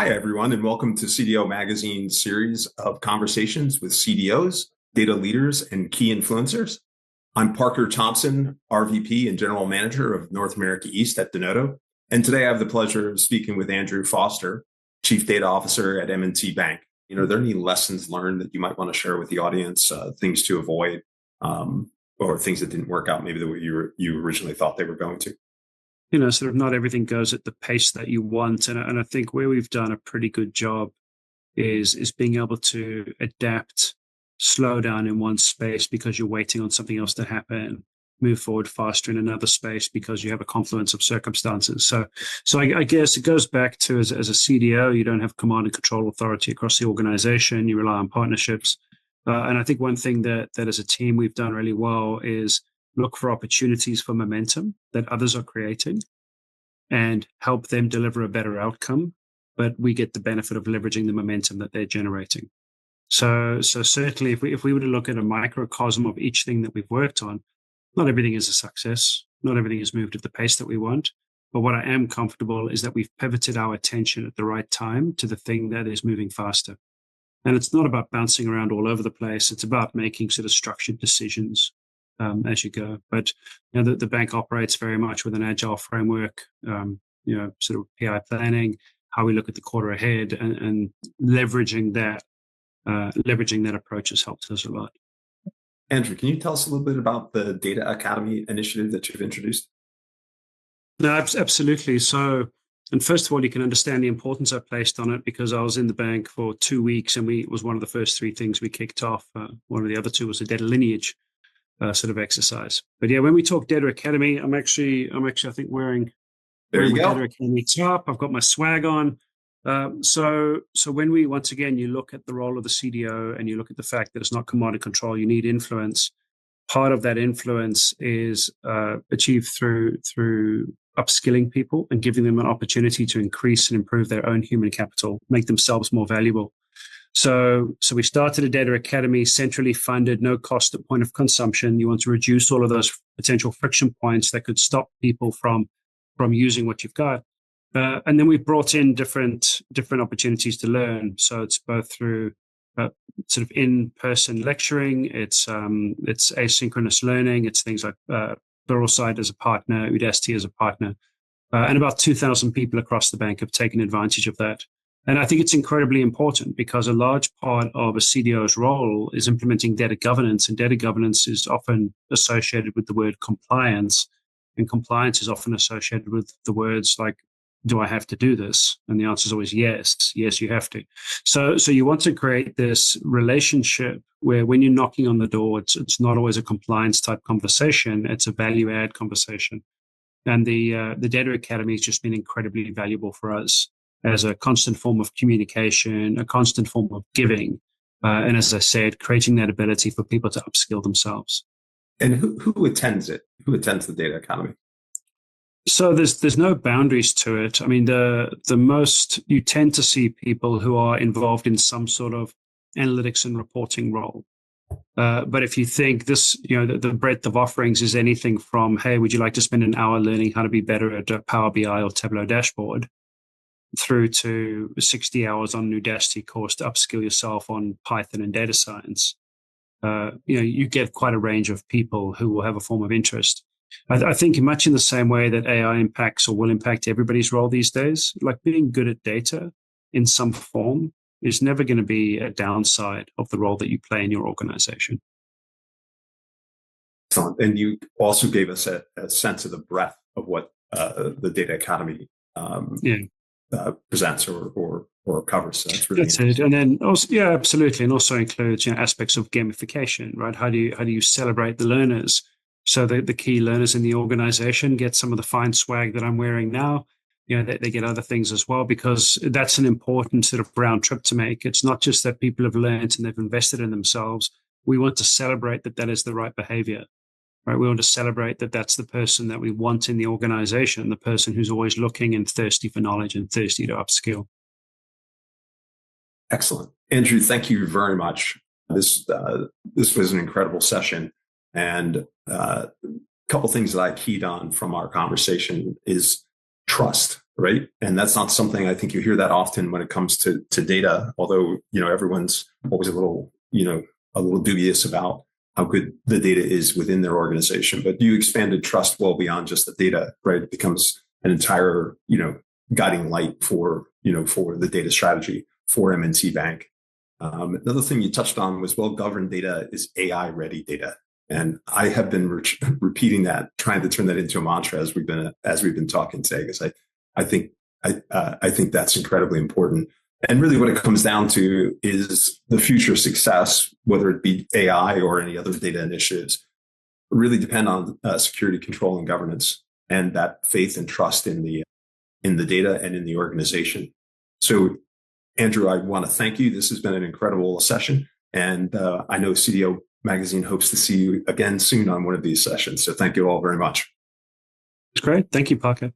Hi, everyone, and welcome to CDO Magazine's series of conversations with CDOs, data leaders, and key influencers. I'm Parker Thompson, RVP and General Manager of North America East at Denodo. And today I have the pleasure of speaking with Andrew Foster, Chief Data Officer at M&T Bank. Are there any lessons learned that you might want to share with the audience, things to avoid, or things that didn't work out maybe the way you originally thought they were going to? Sort of not everything goes at the pace that you want. And I think where we've done a pretty good job is being able to adapt, slow down in one space because you're waiting on something else to happen, move forward faster in another space because you have a confluence of circumstances. So I guess it goes back to as a CDO, you don't have command and control authority across the organization. You rely on partnerships. And I think one thing that as a team we've done really well is look for opportunities for momentum that others are creating and help them deliver a better outcome, but we get the benefit of leveraging the momentum that they're generating. So certainly if we were to look at a microcosm of each thing that we've worked on, not everything is a success, not everything has moved at the pace that we want, but what I am comfortable is that we've pivoted our attention at the right time to the thing that is moving faster. And it's not about bouncing around all over the place. It's about making sort of structured decisions as you go. But the bank operates very much with an agile framework, sort of PI planning, how we look at the quarter ahead, and leveraging that approach has helped us a lot. Andrew, can you tell us a little bit about the Data Academy initiative that you've introduced? No, absolutely. So, and first of all, you can understand the importance I placed on it because I was in the bank for 2 weeks, and it was one of the first three things we kicked off. One of the other two was a data lineage sort of exercise. But yeah, when we talk Data Academy, I'm actually I think wearing There you my go. Data Academy top. I've got my swag on. So when we, once again, you look at the role of the CDO and you look at the fact that it's not command and control, you need influence. Part of that influence is achieved through upskilling people and giving them an opportunity to increase and improve their own human capital, make themselves more valuable. So we started a Data Academy, centrally funded, no cost at point of consumption. You want to reduce all of those potential friction points that could stop people from using what you've got. And then we've brought in different opportunities to learn. So it's both through sort of in-person lecturing, it's asynchronous learning, it's things like Pluralsight as a partner, Udacity as a partner, and about 2,000 people across the bank have taken advantage of that. And I think it's incredibly important because a large part of a CDO's role is implementing data governance, and data governance is often associated with the word compliance, and compliance is often associated with the words like, do I have to do this? And the answer is always yes, you have to. So you want to create this relationship where when you're knocking on the door, it's not always a compliance type conversation, it's a value add conversation. And the Data Academy has just been incredibly valuable for us as a constant form of communication, a constant form of giving. And as I said, creating that ability for people to upskill themselves. And who attends it? Who attends the Data Academy? So there's no boundaries to it. I mean, the most you tend to see people who are involved in some sort of analytics and reporting role. But if you think this, the breadth of offerings is anything from, hey, would you like to spend an hour learning how to be better at a Power BI or Tableau dashboard, through to 60 hours on an Udacity course to upskill yourself on Python and data science. You get quite a range of people who will have a form of interest. I think much in the same way that AI impacts or will impact everybody's role these days, like being good at data in some form is never going to be a downside of the role that you play in your organization. Excellent. And you also gave us a sense of the breadth of what the Data Academy presents or covers. So that's it. And then also, absolutely. And also includes, aspects of gamification, right? How do you celebrate the learners? So the key learners in the organization get some of the fine swag that I'm wearing now. They get other things as well, because that's an important sort of round trip to make. It's not just that people have learned and they've invested in themselves. We want to celebrate that is the right behavior, right? We want to celebrate that that's the person that we want in the organization, the person who's always looking and thirsty for knowledge and thirsty to upskill. Excellent. Andrew, thank you very much. This was an incredible session. And a couple things that I keyed on from our conversation is trust, right? And that's not something I think you hear that often when it comes to data, although, everyone's always a little dubious about how good the data is within their organization. But you expanded trust well beyond just the data, right? It becomes an entire, guiding light for the data strategy for M&T Bank. Another thing you touched on was well-governed data is AI-ready data. And I have been repeating that, trying to turn that into a mantra as we've been talking today, because I think that's incredibly important. And really what it comes down to is the future success, whether it be AI or any other data initiatives, really depend on security control and governance and that faith and trust in the data and in the organization. So, Andrew, I want to thank you. This has been an incredible session. And I know CDO Magazine hopes to see you again soon on one of these sessions. So thank you all very much. It's great. Thank you, Parker.